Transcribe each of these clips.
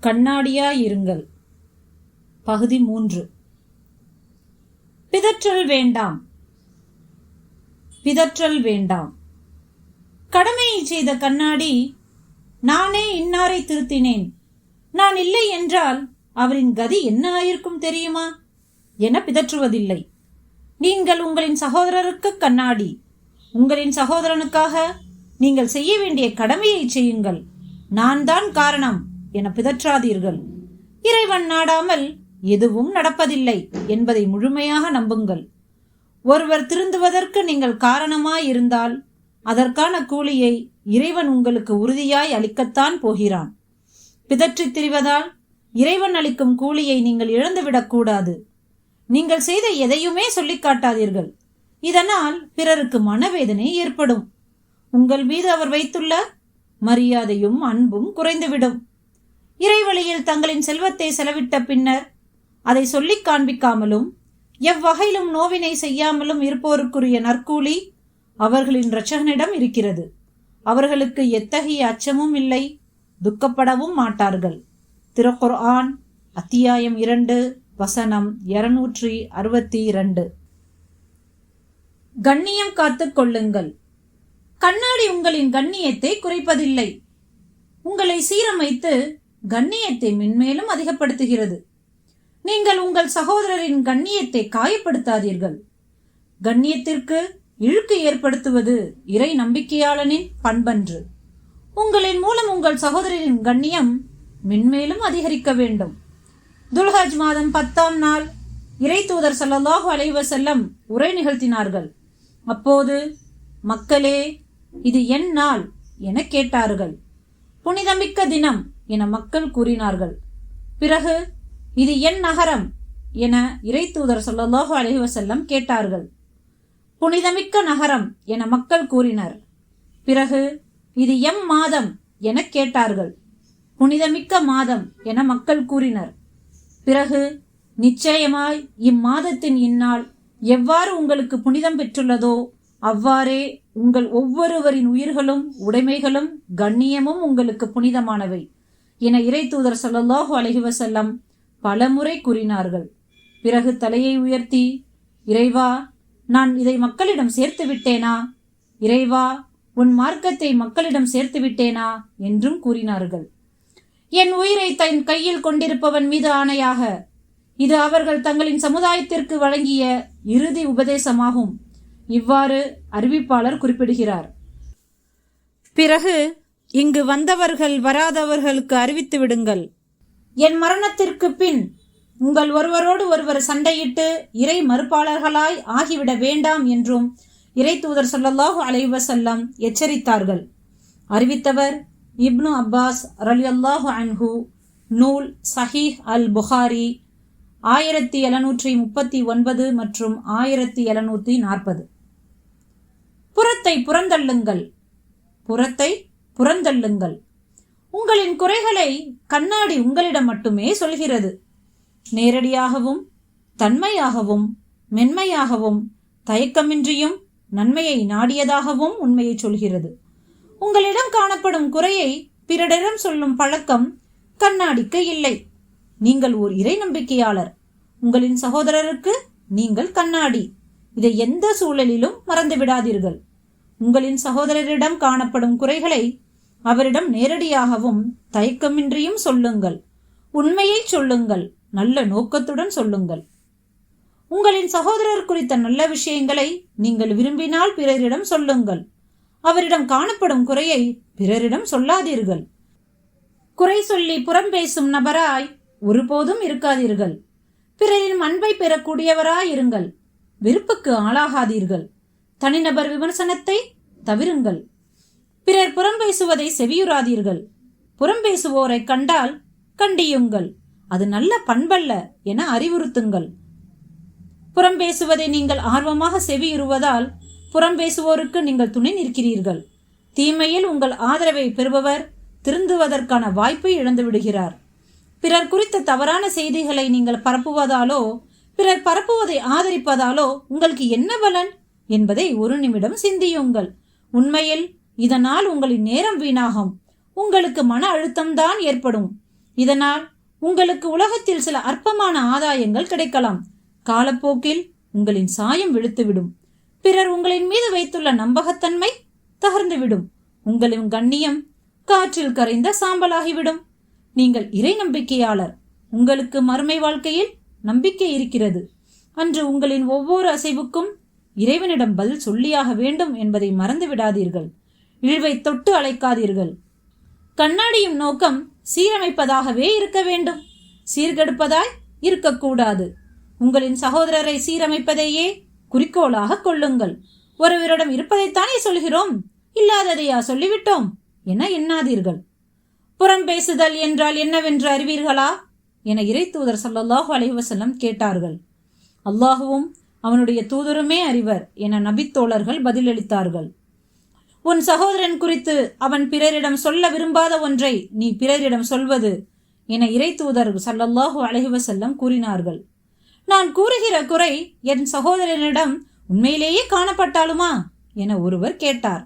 கண்ணாடியாயிருங்கள். பகுதி 3. பிதற்றல் வேண்டாம். பிதற்றல் வேண்டாம். கடமையை செய்த கண்ணாடி, நானே இன்னாரை திருத்தினேன், நான் இல்லை என்றால் அவரின் கதி என்ன ஆயிருக்கும் தெரியுமா என பிதற்றுவதில்லை. நீங்கள் உங்களின் சகோதரருக்கு கண்ணாடி. உங்களின் சகோதரனுக்காக நீங்கள் செய்ய வேண்டிய கடமையை செய்யுங்கள். நான் தான் காரணம் என பிதற்றாதீர்கள். இறைவன் நாடாமல் எதுவும் நடப்பதில்லை என்பதை முழுமையாக நம்புங்கள். ஒருவர் திருந்துவதற்கு நீங்கள் காரணமாயிருந்தால் அதற்கான கூலியை இறைவன் உங்களுக்கு உறுதியாய் அளிக்கத்தான் போகிறான். பிதற்றித் திரிவதால் இறைவன் அளிக்கும் கூலியை நீங்கள் இழந்துவிடக்கூடாது. நீங்கள் செய்த எதையுமே சொல்லிக் காட்டாதீர்கள். இதனால் பிறருக்கு மனவேதனை ஏற்படும். உங்கள் மீது அவர் வைத்துள்ள மரியாதையும் அன்பும் குறைந்துவிடும். இறைவழியில் தங்களின் செல்வத்தை செலவிட்ட பின்னர் அதை சொல்லிக் காண்பிக்காமலும் எவ்வகையிலும் நோவினை செய்யாமலும் இருப்போருக்குரிய நற்கூலி அவர்களின் இரட்சகனிடம் இருக்கிறது. அவர்களுக்கு எத்தகைய அச்சமும் இல்லை, துக்கப்படவும் மாட்டார்கள். திருக்குர்ஆன் அத்தியாயம் 2 வசனம் 262. கண்ணியம் காத்துக் கொள்ளுங்கள். கண்ணாடி உங்களின் கண்ணியத்தை குறைப்பதில்லை, உங்களை சீரமைத்து கண்ணியத்தை மென்மேலும் அதிகப்படுத்துகிறது. நீங்கள் உங்கள் சகோதரரின் கண்ணியத்தை காயப்படுத்தாதீர்கள். கண்ணியத்திற்கு இழுக்கு ஏற்படுத்துவது இறை நம்பிக்கையாளனின் பண்பன்று. உங்களின் மூலம் உங்கள் சகோதரரின் கண்ணியம் மென்மேலும் அதிகரிக்க வேண்டும். துல்ஹஜ் மாதம் 10ஆம் நாள் இறை தூதர் ஸல்லல்லாஹு அலைஹி வஸல்லம் உரை நிகழ்த்தினார்கள். அப்போது, மக்களே, இது என் நாள் என கேட்டார்கள். புனிதமிக்க தினம் என மக்கள் கூறினார்கள். பிறகு, இது என் நகரம் என இறை தூதர் ஸல்லல்லாஹு அலைஹி வஸல்லம் கேட்டார்கள். புனிதமிக்க நகரம் என மக்கள் கூறினர். பிறகு, இது எம் மாதம் என கேட்டார்கள். புனிதமிக்க மாதம் என மக்கள் கூறினர். பிறகு, நிச்சயமாய் இம்மாதத்தின் இந்நாள் எவ்வாறு உங்களுக்கு புனிதம் பெற்றுள்ளதோ அவ்வாறே உங்கள் ஒவ்வொருவரின் உயிர்களும் உடைமைகளும் கண்ணியமும் உங்களுக்கு புனிதமானவை என இறை தூதர் ஸல்லல்லாஹு அலைஹி வஸல்லம் பலமுறை கூறினார்கள். பிறகு தலையை உயர்த்தி, இறைவா, நான் இதை மக்களிடம் சேர்த்து விட்டேனா? இறைவா, உன் மார்க்கத்தை மக்களிடம் சேர்த்து விட்டேனா என்றும் கூறினார்கள். என் உயிரை தன் கையில் கொண்டிருப்பவன் மீது ஆணையாக, இது அவர்கள் தங்களின் சமுதாயத்திற்கு வழங்கிய இறுதி உபதேசமாகும். இவ்வாறு அறிவிப்பாளர் குறிப்பிடுகிறார். பிறகு, இங்கு வந்தவர்கள் வராதவர்களுக்கு அறிவித்து விடுங்கள். என் மரணத்திற்கு பின் உங்கள் ஒருவரோடு ஒருவர் சண்டையிட்டு இறை மறுப்பாளர்களாய் ஆகிவிட வேண்டாம் என்றும் இறை தூதர் ஸல்லல்லாஹு அலைஹி வஸல்லம் எச்சரித்தார்கள். அறிவித்தவர் இப்னு அப்பாஸ் ரலியல்லாஹு அன்ஹு. நூல் சஹீஹ் அல் புகாரி 1739 மற்றும் 1740. புறத்தை புறந்தள்ளுங்கள். புறத்தை புறந்தள்ளுங்கள். உங்களின் குறைகளை கண்ணாடி உங்களிடம் மட்டுமே சொல்கிறது. நேரடியாகவும் தன்மையாகவும் மென்மையாகவும் தயக்கமின்றியும் நன்மையை நாடியதாகவும் உண்மையை சொல்கிறது. உங்களிடம் காணப்படும் குறையை பிறரிடம் சொல்லும் பழக்கம் கண்ணாடிக்கு இல்லை. நீங்கள் ஓர் இறை நம்பிக்கையாளர். உங்களின் சகோதரருக்கு நீங்கள் கண்ணாடி. இதை எந்த சூழலிலும் மறந்து விடாதீர்கள். உங்களின் சகோதரரிடம் காணப்படும் குறைகளை அவரிடம் நேரடியாகவும் தயக்கமின்றியும் சொல்லுங்கள். உண்மையை சொல்லுங்கள், நல்ல நோக்கத்துடன் சொல்லுங்கள். உங்களின் சகோதரர் குறித்த நல்ல விஷயங்களை நீங்கள் விரும்பினால் பிறரிடம் சொல்லுங்கள். அவரிடம் காணப்படும் குறையை பிறரிடம் சொல்லாதீர்கள். குறை சொல்லி புறம் பேசும் நபராய் ஒருபோதும் இருக்காதீர்கள். பிறரின் அன்பை பெறக்கூடியவராயிருங்கள். வெறுப்புக்கு ஆளாகாதீர்கள். தனிநபர் விமர்சனத்தை தவிருங்கள். பிறர் புறம் பேசுவதை செவியுறாதீர்கள். புறம் பேசுவோரை கண்டால் கண்டியுங்கள். அது நல்ல பண்பல்ல என அறிவுறுத்துங்கள். புறம் பேசுவதை நீங்கள் ஆர்வமாக செவியுறுவதால் புறம் பேசுவோருக்கு நீங்கள் துணை நிற்கிறீர்கள். தீமையில் உங்கள் ஆதரவை பெறுபவர் திருந்துவதற்கான வாய்ப்பை இழந்து விடுகிறார். பிறர் குறித்த தவறான செய்திகளை நீங்கள் பரப்புவதாலோ பிறர் பரப்புவதை ஆதரிப்பதாலோ உங்களுக்கு என்ன பலன் என்பதை ஒரு நிமிடம் சிந்தியுங்கள். உண்மையில் இதனால் உங்களின் நேரம் வீணாகும். உங்களுக்கு மன அழுத்தம்தான் ஏற்படும். இதனால் உங்களுக்கு உலகத்தில் சில அற்பமான ஆதாயங்கள் கிடைக்கலாம். காலப்போக்கில் உங்களின் சாயம் வெளுத்துவிடும். பிறர் உங்களின் மீது வைத்துள்ள நம்பகத்தன்மை தகர்ந்துவிடும். உங்களின் கண்ணியம் காற்றில் கரைந்த சாம்பலாகிவிடும். நீங்கள் இறை நம்பிக்கையாளர். உங்களுக்கு மறுமை வாழ்க்கையில் நம்பிக்கை இருக்கிறது. அன்று உங்களின் ஒவ்வொரு அசைவுக்கும் இறைவனிடம் பதில் சொல்லியாக வேண்டும் என்பதை மறந்து விடாதீர்கள். இழிவை தொட்டு அழைக்காதீர்கள். கண்ணாடியும் நோக்கம் சீரமைப்பதாகவே இருக்க வேண்டும், சீர்கெடுப்பதாய் இருக்கக்கூடாது. உங்களின் சகோதரரை சீரமைப்பதையே குறிக்கோளாக கொள்ளுங்கள். ஒருவரிடம் இருப்பதைத்தானே சொல்கிறோம், இல்லாததையா சொல்லிவிட்டோம் என எண்ணாதீர்கள். புறம் பேசுதல் என்றால் என்னவென்று அறிவீர்களா என இறை தூதர் ஸல்லல்லாஹு அலைஹி வஸல்லம் கேட்டார்கள். அல்லாஹுவும் அவனுடைய தூதருமே அறிவர் என நபித்தோழர்கள் பதிலளித்தார்கள். உன் சகோதரன் குறித்து அவன் பிறரிடம் சொல்ல விரும்பாத ஒன்றை நீ பிறரிடம் சொல்வது என இறை தூதர் ஸல்லல்லாஹு அலைஹி வஸல்லம் கூறினார்கள். நான் கூறுகிற குறை என் சகோதரனிடம் உண்மையிலேயே காணப்பட்டாலுமா என ஒருவர் கேட்டார்.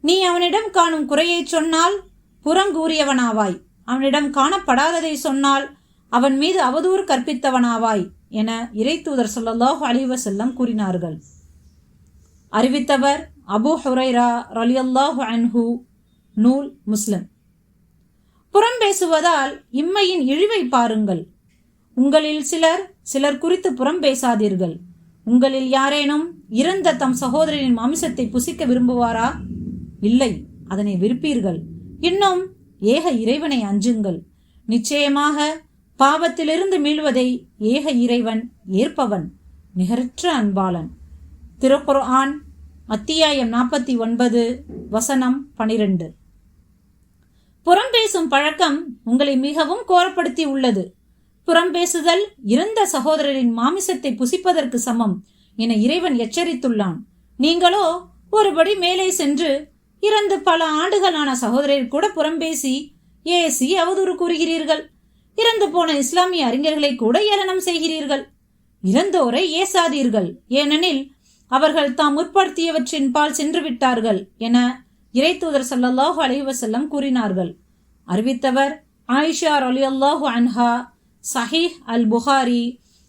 நீ அவனிடம் காணும் குறையை சொன்னால் புறங்கூறியவனாவாய், அவனிடம் காணப்படாததை சொன்னால் அவன் மீது அவதூறு கற்பித்தவனாவாய் என இறை தூதர் ஸல்லல்லாஹு அலைஹி வஸல்லம் கூறினார்கள். அறிவித்தவர் அபூ ஹுரைரா ரலியல்லாஹு அன்ஹு, நூல் முஸ்லிம். புறம் பேசுவதால் இம்மையின் இழிவை பாருங்கள். உங்களில் சிலர் குறித்து புறம் பேசாதீர்கள். உங்களில் யாரேனும் இறந்த தம் சகோதரனின் மாமிசத்தை புசிக்க விரும்புவாரா? இல்லை, அதனை விருப்பீர்கள். இன்னும் ஏக இறைவனை அஞ்சுங்கள். நிச்சயமாக பாவத்திலிருந்து மீள்வதை ஏக இறைவன் ஏற்பவன், நிகரற்ற அன்பாளன். திருக்குர்ஆன் அத்தியாயம் 49 வசனம் 12. புறம் பேசும் பழக்கம் உங்களை மிகவும் கோரப்படுத்தி உள்ளது. புறம் பேசுதல் இறந்த சகோதரரின் மாமிசத்தை புசிப்பதற்கு சமம் என இறைவன் எச்சரித்துள்ளான். நீங்களோ ஒருபடி மேலே சென்று இறந்து பல ஆண்டுகளான சகோதரர் கூட புறம்பேசி ஏசி அவதூறு கூறுகிறீர்கள். இறந்து போன இஸ்லாமிய அறிஞர்களை கூட ஏளனம் செய்கிறீர்கள். இறந்தோரை ஏசாதீர்கள், ஏனெனில் அவர்கள் தாம் முற்படுத்தியவற்றின் பால் சென்று விட்டார்கள் என இறை தூதர் ஸல்லல்லாஹு அலைஹி வஸல்லம் கூறினார்கள். அறிவித்தவர் ஆயிஷா ரலியல்லாஹு அன்ஹா, சஹீஹ் அல் புகாரி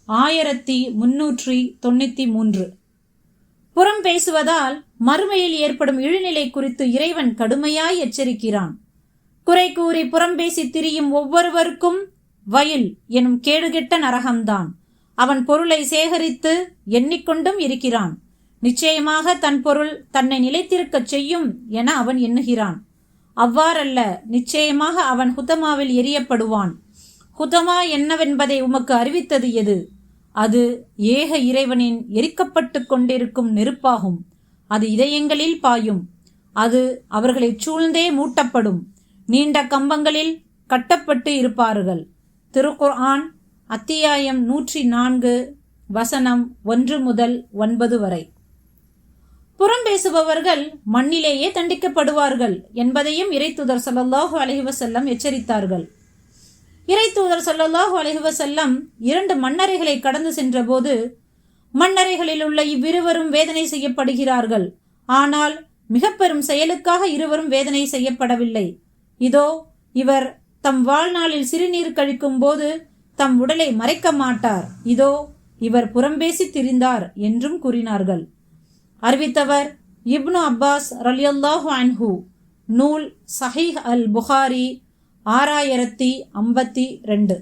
1393. புறம் பேசுவதால் மறுமையில் ஏற்படும் இழிநிலை குறித்து இறைவன் கடுமையாய் எச்சரிக்கிறான். குறை கூறி புறம்பேசி திரியும் ஒவ்வொருவருக்கும் வயல் எனும் கேடுகெட்ட நரகம்தான். அவன் பொருளை சேகரித்து எண்ணிக்கொண்டும் இருக்கிறான். நிச்சயமாக தன் பொருள் தன்னை நிலைத்திருக்கச் செய்யும் என அவன் எண்ணுகிறான். அவ்வாறல்ல, நிச்சயமாக அவன் ஹுதமாவில் எரியப்படுவான். ஹுதமா என்னவென்பதை உமக்கு அறிவித்தது எது? அது ஏக இறைவனின் எரிக்கப்பட்டு கொண்டிருக்கும் நெருப்பாகும். அது இதயங்களில் பாயும். அது அவர்களை சூழ்ந்தே மூட்டப்படும். நீண்ட கம்பங்களில் கட்டப்பட்டு இருப்பார்கள். திருக்குர்ஆன் அத்தியாயம் 104 வசனம் 1 முதல் 9 வரை. புறம் பேசுபவர்கள் மண்ணிலேயே தண்டிக்கப்படுவார்கள் என்பதையும் இறை தூதர் ஸல்லல்லாஹு அலைஹி வஸல்லம் எச்சரித்தார்கள். இறை தூதர் ஸல்லல்லாஹு அலைஹி வஸல்லம் 2 மண்ணறைகளை கடந்து சென்ற போது மண்ணறைகளில் உள்ள இவ்விருவரும் வேதனை செய்யப்படுகிறார்கள். ஆனால் மிக பெரும் செயலுக்காக இருவரும் வேதனை செய்யப்படவில்லை. இதோ இவர் தம் வாழ்நாளில் சிறுநீர் கழிக்கும் போது தம் உடலை மறைக்க மாட்டார், இதோ இவர் புறம்பேசி திரிந்தார் என்றும் கூறினார்கள். அறிவித்தவர் இப்னு அப்பாஸ் ரலியல்லாஹு அன்ஹு, நூல் சஹீஹ் அல் புகாரி 6052.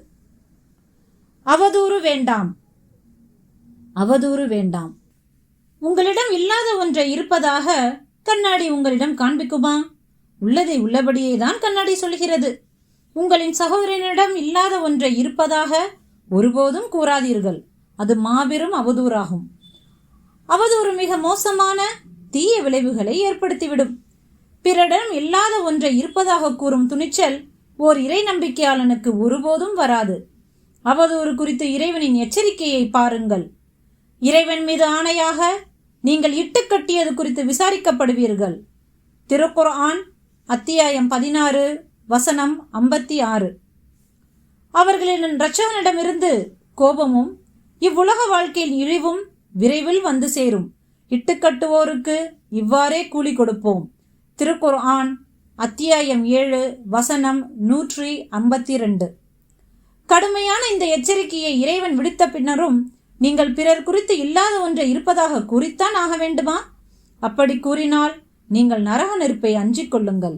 அவதூறு வேண்டாம். அவதூறு வேண்டாம். உங்களிடம் இல்லாத ஒன்றை இருப்பதாக கண்ணாடி உங்களிடம் காண்பிக்குமா? உள்ளதை உள்ளபடியே தான் கண்ணாடி சொல்கிறது. உங்களின் சகோதரனிடம் இல்லாத ஒன்றை இருப்பதாக ஒருபோதும் கூறாதீர்கள். அது மாபெரும் அவதூறாகும். அவதூறு மிக மோசமான தீய விளைவுகளை ஏற்படுத்திவிடும். பிறரிடம் இல்லாத ஒன்றை இருப்பதாக கூறும் துணிச்சல் ஓர் இறை நம்பிக்கையாளனுக்கு ஒருபோதும் வராது. அவதூறு குறித்து இறைவனின் எச்சரிக்கையை பாருங்கள். இறைவன் மீது ஆணையாக நீங்கள் இட்டு கட்டியது குறித்து விசாரிக்கப்படுவீர்கள். திருக்குர்ஆன் அத்தியாயம் 16 வசனம் 56. அவர்களின் இரட்சகனிடமிருந்து கோபமும் இவ்வுலக வாழ்க்கையில் இழிவும் விரைவில் வந்து சேரும். இட்டுக்கட்டுவோருக்கு இவ்வாறே கூலி கொடுப்போம். திருக்குர்ஆன் அத்தியாயம் 7 வசனம் 152. கடுமையான இந்த எச்சரிக்கையை இறைவன் விடுத்த பின்னரும் நீங்கள் பிறர் குறித்து இல்லாத ஒன்றை இருப்பதாக கூறித்தான் ஆக வேண்டுமா? அப்படி கூறினால் நீங்கள் நரக நெருப்பை அஞ்சிக் கொள்ளுங்கள்.